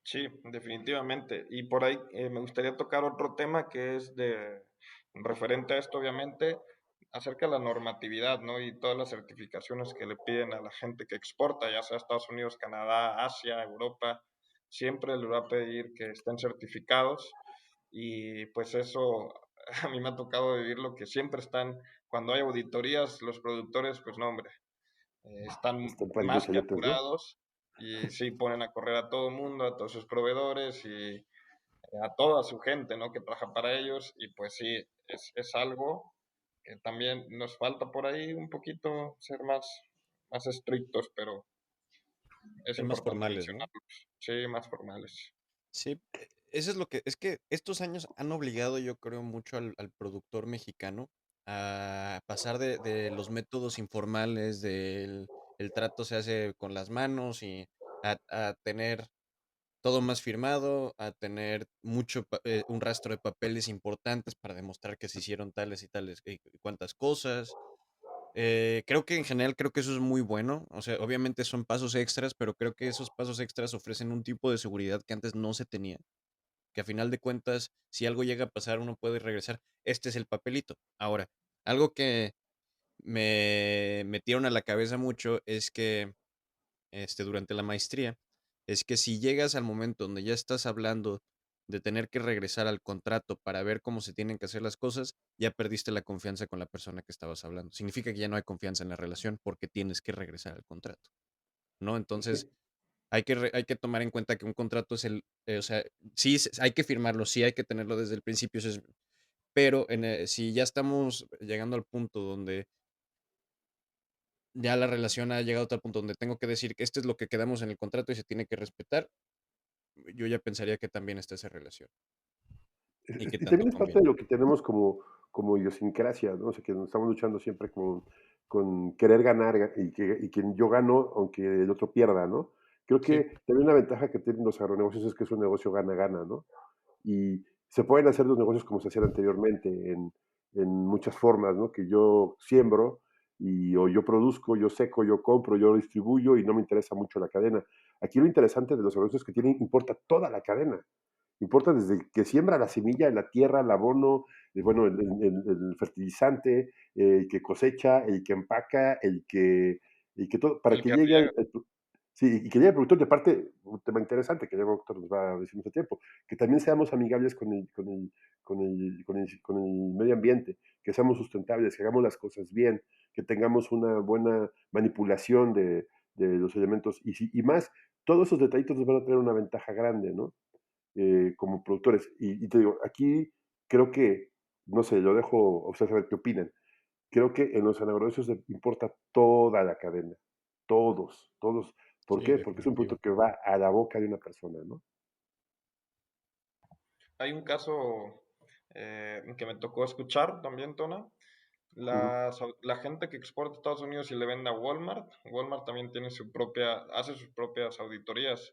Sí, definitivamente. Y por ahí me gustaría tocar otro tema que es de referente a esto, obviamente, acerca de la normatividad, ¿no? Y todas las certificaciones que le piden a la gente que exporta, ya sea a Estados Unidos, Canadá, Asia, Europa, siempre le va a pedir que estén certificados. Y pues eso a mí me ha tocado vivir lo que siempre están, cuando hay auditorías, los productores, pues no, hombre, están Están pariendo más que chayotes, ¿no? apurados y sí ponen a correr a todo el mundo, a todos sus proveedores y a toda su gente, ¿no? Que trabaja para ellos y pues sí, es algo que también nos falta por ahí un poquito ser más estrictos, pero es Ser más importante formales, ¿no? mencionarlos. Sí, más formales. Sí, eso es lo que, es que estos años han obligado, yo creo, mucho al productor mexicano a pasar de los métodos informales, del el trato se hace con las manos y a tener todo más firmado, a tener un rastro de papeles importantes para demostrar que se hicieron tales y tales y cuantas cosas. Creo que en general creo que eso es muy bueno. O sea, obviamente son pasos extras, pero creo que esos pasos extras ofrecen un tipo de seguridad que antes no se tenía. Que a final de cuentas, si algo llega a pasar, uno puede regresar. Este es el papelito. Ahora, algo que me metieron a la cabeza mucho es que durante la maestría, es que si llegas al momento donde ya estás hablando de tener que regresar al contrato para ver cómo se tienen que hacer las cosas, ya perdiste la confianza con la persona que estabas hablando. Significa que ya no hay confianza en la relación porque tienes que regresar al contrato, ¿no? Entonces, Sí. hay que tomar en cuenta que un contrato es o sea, sí hay que firmarlo, sí hay que tenerlo desde el principio, pero si ya estamos llegando al punto donde ya la relación ha llegado a tal punto donde tengo que decir que esto es lo que quedamos en el contrato y se tiene que respetar, yo ya pensaría que también está esa relación y qué Y tanto también es parte conviene. de lo que tenemos como idiosincrasia, ¿no? O sea, que nos estamos luchando siempre con querer ganar y que yo gano aunque el otro pierda, ¿no? Creo Sí, que también una ventaja que tienen los agronegocios es que es un negocio gana-gana, ¿no? Y se pueden hacer los negocios como se hacían anteriormente, en muchas formas, ¿no? Que yo siembro o yo produzco, yo seco, yo compro, yo distribuyo y no me interesa mucho la cadena. Aquí lo interesante de los negocios es que importa toda la cadena. Importa desde que siembra la semilla, la tierra, el abono, bueno, el fertilizante, el que cosecha, el que empaca, el que todo, para El que que llegue riega. sí, y que llegue el productor. De parte, un tema interesante que ya el doctor nos va a decir mucho tiempo, que también seamos amigables con el medio ambiente, que seamos sustentables, que hagamos las cosas bien, que tengamos una buena manipulación de los elementos y más, todos esos detallitos nos van a tener una ventaja grande, ¿no? Como productores. Y te digo, aquí creo que, no sé, lo dejo a ustedes saber qué opinan. Creo que en los agronegocios importa toda la cadena, todos. ¿Por sí, qué? Porque es un producto definitivo. que va a la boca de una persona, ¿no? Hay un caso que me tocó escuchar también, Tona. Ujú, La gente que exporta a Estados Unidos y le vende a Walmart, Walmart también tiene hace sus propias auditorías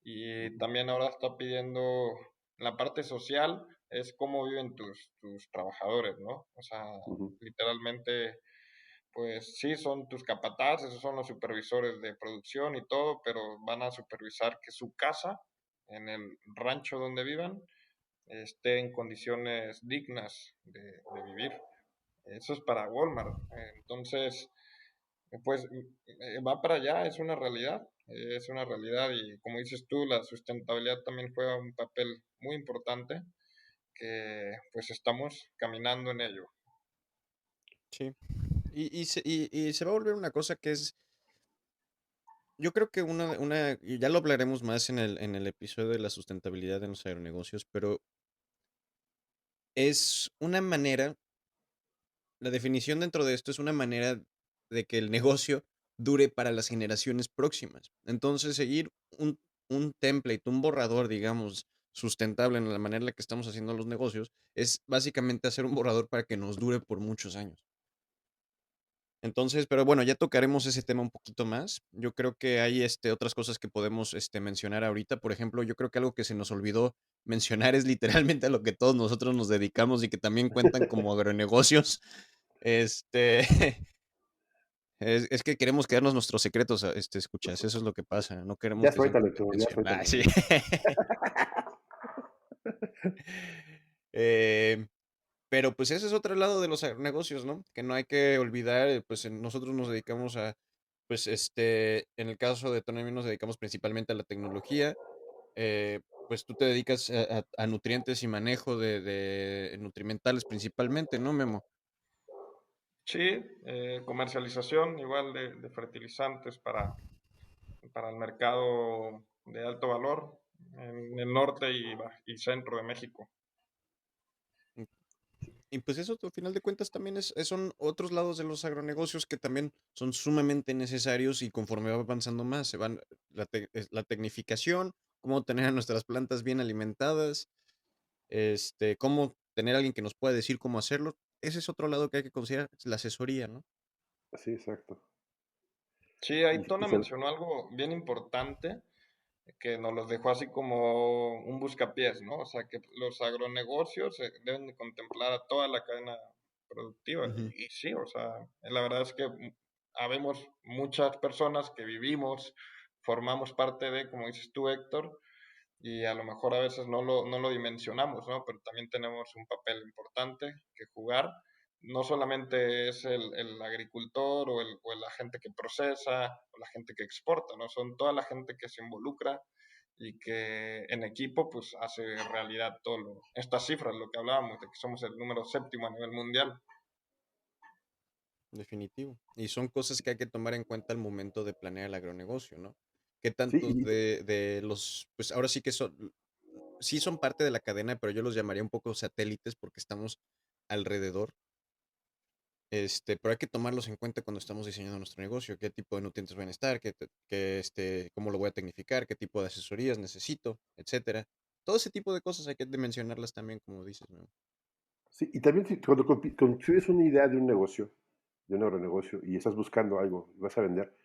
y ujú, también ahora está pidiendo la parte social, es cómo viven tus trabajadores, ¿no? O sea, ujú, literalmente, pues sí, son tus capataces, esos son los supervisores de producción y todo, pero van a supervisar que su casa, en el rancho donde vivan, esté en condiciones dignas de vivir. Eso es para Walmart. Entonces, pues va para allá, es una realidad y como dices tú, la sustentabilidad también juega un papel muy importante que pues estamos caminando en ello. Sí. Y se va a volver una cosa que es Yo creo que y ya lo hablaremos más en el episodio de la sustentabilidad en los agronegocios, pero es una manera, la definición dentro de esto es una manera de que el negocio dure para las generaciones próximas. Entonces, seguir un template, un borrador, digamos, sustentable en la manera en la que estamos haciendo los negocios, es básicamente hacer un borrador para que nos dure por muchos años. Entonces, pero bueno, ya tocaremos ese tema un poquito más. Yo creo que hay otras cosas que podemos mencionar ahorita. Por ejemplo, yo creo que algo que se nos olvidó mencionar es literalmente a lo que todos nosotros nos dedicamos y que también cuentan como agronegocios. Este, es que queremos quedarnos nuestros secretos, escuchas, eso es lo que pasa. No queremos Ya que sepan suéltalo, la Héctor, ya atención. Ah, suéltalo. sí. Eh, Pero pues ese es otro lado de los negocios, ¿no? Que no hay que olvidar, pues nosotros nos dedicamos a, pues en el caso de Tonomi nos dedicamos principalmente a la tecnología, pues tú te dedicas a nutrientes y manejo de nutrimentales principalmente, ¿no, Memo? Sí, comercialización igual de fertilizantes para el mercado de alto valor en el norte y centro de México. Mm, Y pues eso, al final de cuentas, también son otros lados de los agronegocios que también son sumamente necesarios y conforme va avanzando más, se van la tecnificación, cómo tener a nuestras plantas bien alimentadas, cómo tener a alguien que nos pueda decir cómo hacerlo. Ese es otro lado que hay que considerar, es la asesoría, ¿no? Sí, exacto. Sí, Y, ahí y Tona se- mencionó algo bien importante que nos los dejó así como un buscapiés, ¿no? O sea, que los agronegocios deben de contemplar a toda la cadena productiva. Ujú. Y sí, o sea, la verdad es que habemos muchas personas que vivimos, formamos parte de, como dices tú, Héctor, y a lo mejor a veces no lo dimensionamos, ¿no? Pero también tenemos un papel importante que jugar. No solamente es el agricultor o la gente que procesa o la gente que exporta, ¿no? Son toda la gente que se involucra y que en equipo pues hace realidad estas cifras, lo que hablábamos, de que somos el número séptimo a nivel mundial. Definitivo. Y son cosas que hay que tomar en cuenta al momento de planear el agronegocio, ¿no? Que sí, tantos de los, pues ahora sí que sí son parte de la cadena, pero yo los llamaría un poco satélites porque estamos alrededor. Pero hay que tomarlos en cuenta cuando estamos diseñando nuestro negocio, qué tipo de nutrientes van a estar, cómo lo voy a tecnificar, qué tipo de asesorías necesito, etcétera. Todo ese tipo de cosas hay que mencionarlas también, como dices, Memo. sí, y también cuando construyes una idea de un negocio, de un agronegocio, y estás buscando algo, vas a vender,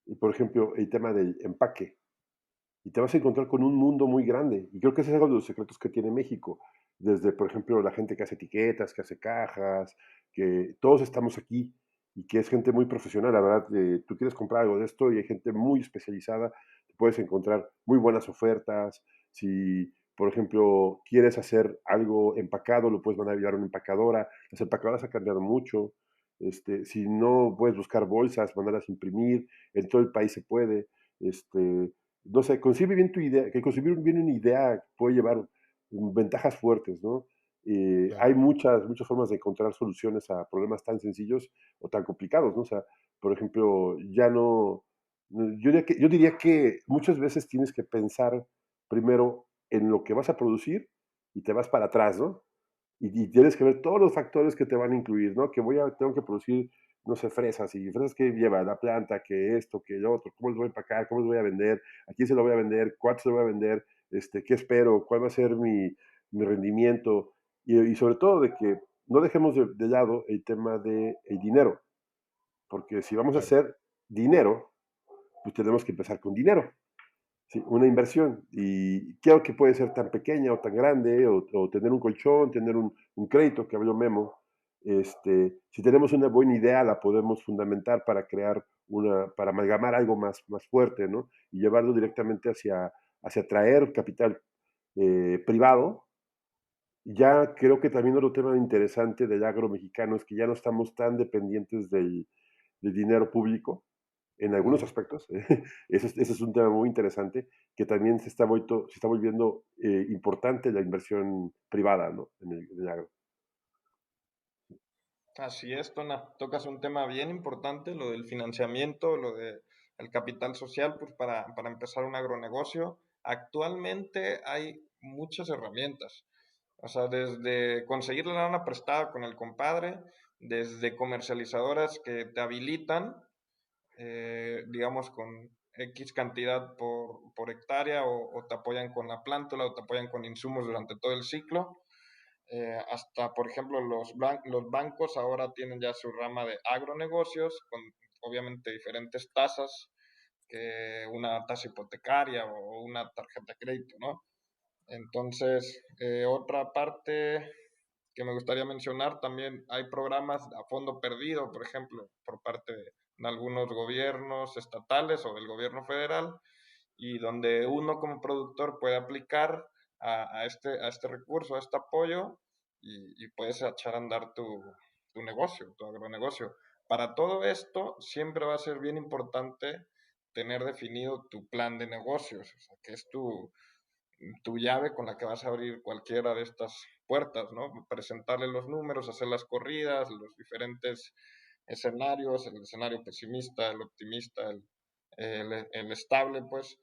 y por ejemplo, el tema del empaque, y te vas a encontrar con un mundo muy grande. Y creo que ese es algo de los secretos que tiene México. Desde, por ejemplo, la gente que hace etiquetas, que hace cajas, que todos estamos aquí y que es gente muy profesional. La verdad, tú quieres comprar algo de esto y hay gente muy especializada. Te puedes encontrar muy buenas ofertas. Si, por ejemplo, quieres hacer algo empacado, lo puedes mandar a llevar a una empacadora. Las empacadoras han cambiado mucho. Si no puedes buscar bolsas, mandarlas a imprimir, en todo el país se puede. No sé, concibe bien tu idea, que concebir bien una idea puede llevar ventajas fuertes, ¿no? Claro. Hay muchas formas de encontrar soluciones a problemas tan sencillos o tan complicados, ¿no? O sea, por ejemplo, ya no, yo diría que muchas veces tienes que pensar primero en lo que vas a producir y te vas para atrás, ¿no? Y tienes que ver todos los factores que te van a incluir, ¿no? Tengo que producir, no sé, fresas, y fresas que lleva la planta, que esto, que lo otro, cómo les voy a empacar, cómo les voy a vender, a quién se lo voy a vender, cuánto se lo voy a vender, qué espero, cuál va a ser mi rendimiento, y sobre todo de que no dejemos de lado el tema del dinero, porque si vamos a Claro. hacer dinero, pues tenemos que empezar con dinero. Sí, una inversión. Y creo que puede ser tan pequeña o tan grande, o tener un colchón, tener un crédito, que habló Memo. Si tenemos una buena idea, la podemos fundamentar para crear para amalgamar algo más fuerte, ¿no? Y llevarlo directamente hacia atraer capital privado. Ya creo que también otro tema interesante del agro mexicano es que ya no estamos tan dependientes del dinero público en algunos Ujú. aspectos. Ese es un tema muy interesante que también se está volviendo importante la inversión privada, ¿no? En el agro. Así es, Tona. Tocas un tema bien importante, lo del financiamiento, lo de el capital social pues, para empezar un agronegocio. Actualmente hay muchas herramientas, o sea, desde conseguir la lana prestada con el compadre, desde comercializadoras que te habilitan, digamos, con X cantidad por hectárea o te apoyan con la plántula o te apoyan con insumos durante todo el ciclo. Hasta, por ejemplo, los bancos ahora tienen ya su rama de agronegocios con obviamente diferentes tasas, que una tasa hipotecaria o una tarjeta de crédito, ¿no? Entonces, otra parte que me gustaría mencionar, también hay programas a fondo perdido, por ejemplo, por parte de algunos gobiernos estatales o del gobierno federal, y donde uno como productor puede aplicar a este recurso, a este apoyo, y puedes echar a andar tu negocio, tu agronegocio. Para todo esto, siempre va a ser bien importante tener definido tu plan de negocios, o sea, que es tu llave con la que vas a abrir cualquiera de estas puertas, ¿no? Presentarle los números, hacer las corridas, los diferentes escenarios, el escenario pesimista, el optimista, el estable, pues,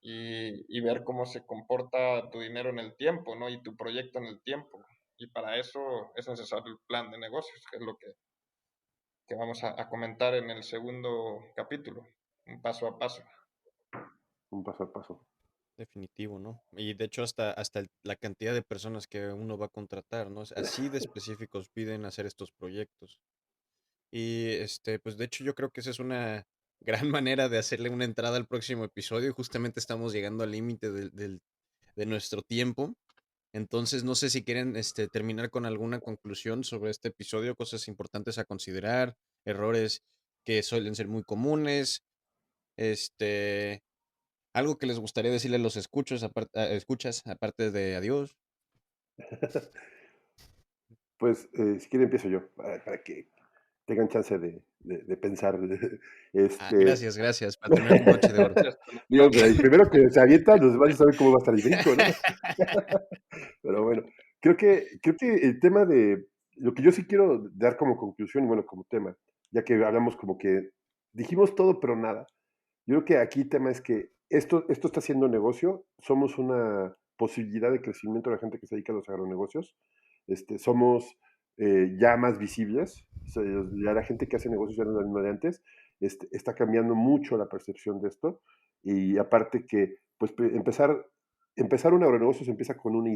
y ver cómo se comporta tu dinero en el tiempo, ¿no? Y tu proyecto en el tiempo. Y para eso es necesario el plan de negocios, que es lo que vamos a comentar en el segundo capítulo, un paso a paso. Un paso a paso. Definitivo, ¿no? Y de hecho hasta la cantidad de personas que uno va a contratar, ¿no? Así de específicos piden hacer estos proyectos. Y pues de hecho yo creo que esa es una gran manera de hacerle una entrada al próximo episodio. Justamente estamos llegando al límite de nuestro tiempo. Entonces no sé si quieren terminar con alguna conclusión sobre este episodio, cosas importantes a considerar, errores que suelen ser muy comunes, este, algo que les gustaría decirle a los escuchas, aparte de adiós. Pues si quiere empiezo yo, para que tengan chance de pensar. Ah, Este, gracias, para terminar con broche de oro. digo, el primero que se avienta, los demás ya saben cómo va a estar el brinco, ¿no? Pero bueno, creo que el tema de lo que yo sí quiero dar como conclusión, y bueno, como tema, ya que hablamos como que dijimos todo pero nada, yo creo que aquí el tema es que esto está siendo negocio, somos una posibilidad de crecimiento de la gente que se dedica a los agronegocios, somos ya más visibles, o sea, ya la gente que hace negocios ya no es la misma de antes, está cambiando mucho la percepción de esto, y aparte que pues empezar un agronegocio se empieza con una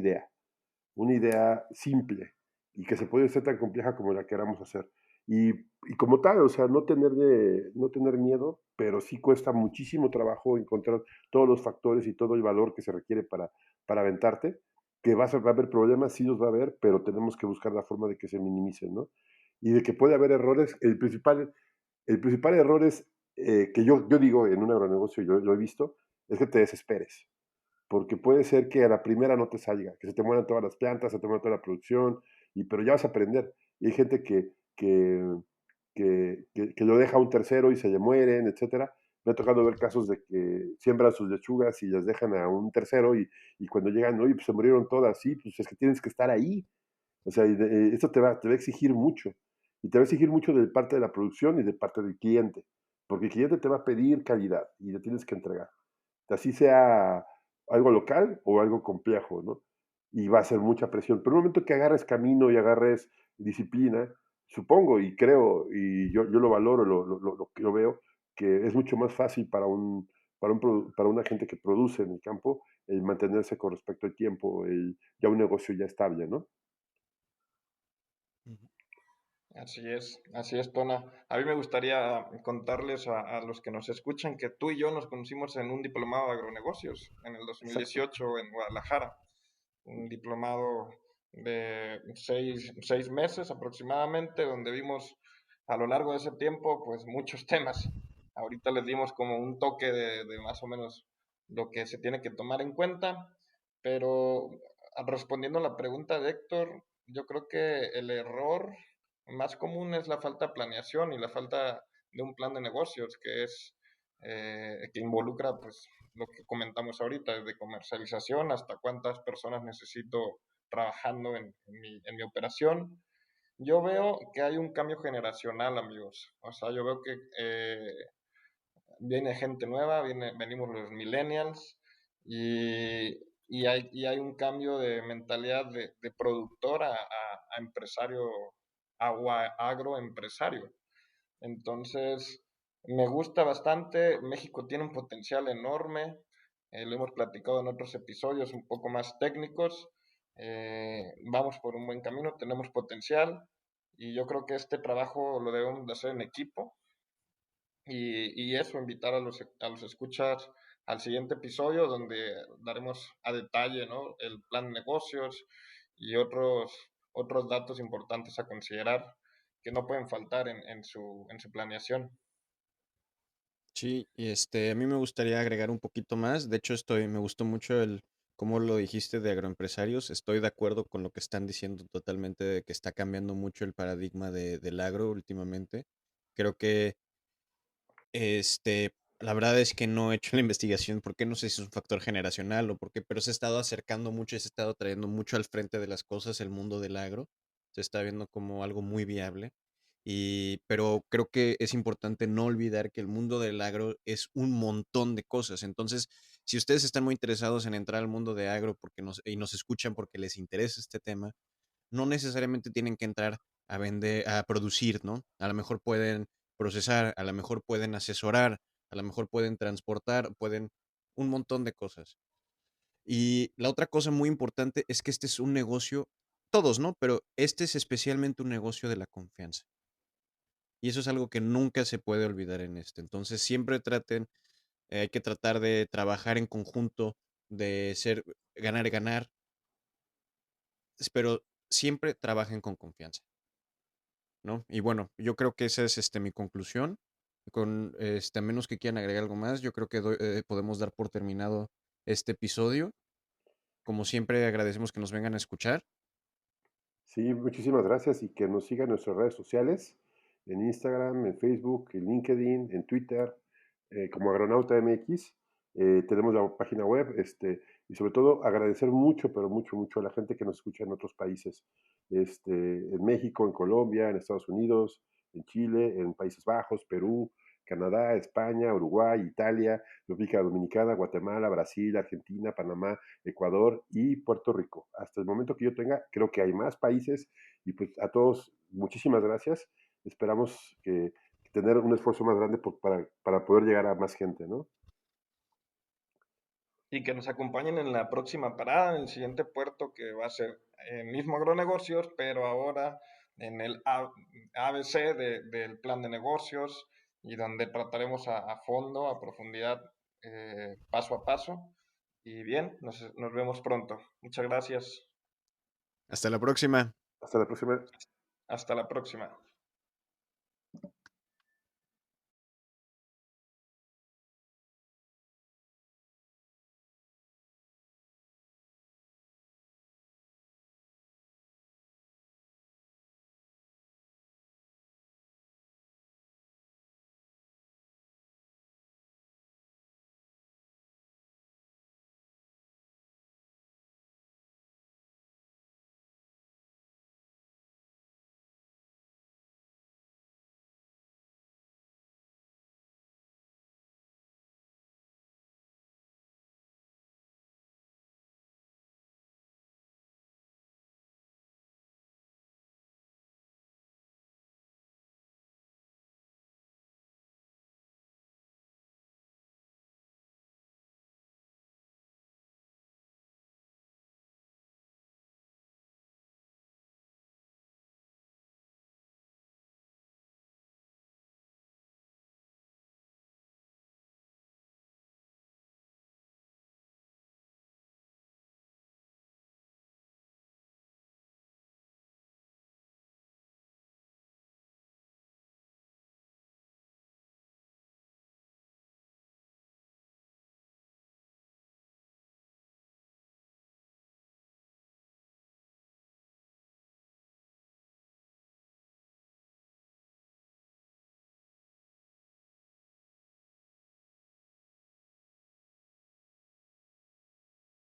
idea simple y que se puede ser tan compleja como la queramos hacer. Y como tal, o sea, no tener miedo, pero sí cuesta muchísimo trabajo encontrar todos los factores y todo el valor que se requiere para aventarte, que va a haber problemas, sí los va a haber, pero tenemos que buscar la forma de que se minimicen, ¿no? Y de que puede haber errores, el principal error es, que yo digo en un agronegocio, yo lo he visto, es que te desesperes, porque puede ser que a la primera no te salga, que se te mueran todas las plantas, se te muera toda la producción, pero ya vas a aprender. Y hay gente que lo deja a un tercero y se le mueren, etcétera. Me ha tocado ver casos de que siembran sus lechugas y las dejan a un tercero y cuando llegan, oye, pues se murieron todas, sí, pues es que tienes que estar ahí. O sea, esto te va a exigir mucho. Y te va a exigir mucho de parte de la producción y de parte del cliente. Porque el cliente te va a pedir calidad y le tienes que entregar. Así sea algo local o algo complejo, ¿no? Y va a ser mucha presión. Pero en un momento que agarres camino y agarres disciplina, supongo y creo, y yo lo valoro, lo veo, que es mucho más fácil para una gente que produce en el campo el mantenerse con respecto al tiempo, ya un negocio ya estable, ¿no? Ujú. Así es, Tona. A mí me gustaría contarles a los que nos escuchan que tú y yo nos conocimos en un diplomado de agronegocios en el Exacto. 2018 en Guadalajara, un diplomado de seis meses aproximadamente, donde vimos a lo largo de ese tiempo pues muchos temas. Ahorita les dimos como un toque de más o menos lo que se tiene que tomar en cuenta, pero respondiendo a la pregunta de Héctor, yo creo que el error más común es la falta de planeación y la falta de un plan de negocios, que es que involucra pues lo que comentamos ahorita, desde comercialización hasta cuántas personas necesito trabajando en mi operación. Yo veo que hay un cambio generacional, amigos. O sea, yo veo que viene gente nueva, venimos los millennials y, y hay un cambio de mentalidad de productor a empresario, agroempresario. Entonces, me gusta bastante. México tiene un potencial enorme. Lo hemos platicado en otros episodios un poco más técnicos. Vamos por un buen camino, tenemos potencial y yo creo que este trabajo lo debemos de hacer en equipo. Y eso, invitar a los escuchas al siguiente episodio donde daremos a detalle, ¿no?, el plan de negocios y otros datos importantes a considerar que no pueden faltar en su planeación. Sí, y a mí me gustaría agregar un poquito más. De hecho, me gustó mucho cómo lo dijiste de agroempresarios. Estoy de acuerdo con lo que están diciendo totalmente de que está cambiando mucho el paradigma del agro últimamente. Creo que, la verdad es que no he hecho la investigación porque no sé si es un factor generacional o por qué, pero se ha estado acercando mucho y se ha estado trayendo mucho al frente de las cosas el mundo del agro. Se está viendo como algo muy viable. Pero creo que es importante no olvidar que el mundo del agro es un montón de cosas. Entonces, si ustedes están muy interesados en entrar al mundo de agro y nos escuchan porque les interesa este tema, no necesariamente tienen que entrar a vender, a producir, ¿no? A lo mejor pueden procesar, a lo mejor pueden asesorar, a lo mejor pueden transportar, pueden un montón de cosas. Y la otra cosa muy importante es que este es un negocio, todos, ¿no? Pero este es especialmente un negocio de la confianza. Y eso es algo que nunca se puede olvidar en este. Entonces, siempre hay que tratar de trabajar en conjunto, de ser ganar y ganar, pero siempre trabajen con confianza, ¿no? Y bueno, yo creo que esa es mi conclusión. A menos que quieran agregar algo más, yo creo que podemos dar por terminado este episodio. Como siempre, agradecemos que nos vengan a escuchar. Sí, muchísimas gracias y que nos sigan en nuestras redes sociales, en Instagram, en Facebook, en LinkedIn, en Twitter, como Agronauta MX. Tenemos la página web, y sobre todo agradecer mucho, pero mucho, mucho a la gente que nos escucha en otros países, en México, en Colombia, en Estados Unidos, en Chile, en Países Bajos, Perú, Canadá, España, Uruguay, Italia, República Dominicana, Guatemala, Brasil, Argentina, Panamá, Ecuador y Puerto Rico. Hasta el momento que yo tenga, creo que hay más países y pues a todos muchísimas gracias. Esperamos que tener un esfuerzo más grande para poder llegar a más gente, ¿no? Y que nos acompañen en la próxima parada, en el siguiente puerto que va a ser el mismo agronegocios, pero ahora en el ABC del plan de negocios y donde trataremos a fondo, a profundidad, paso a paso. Y bien, nos vemos pronto. Muchas gracias. Hasta la próxima. Hasta la próxima. Hasta la próxima.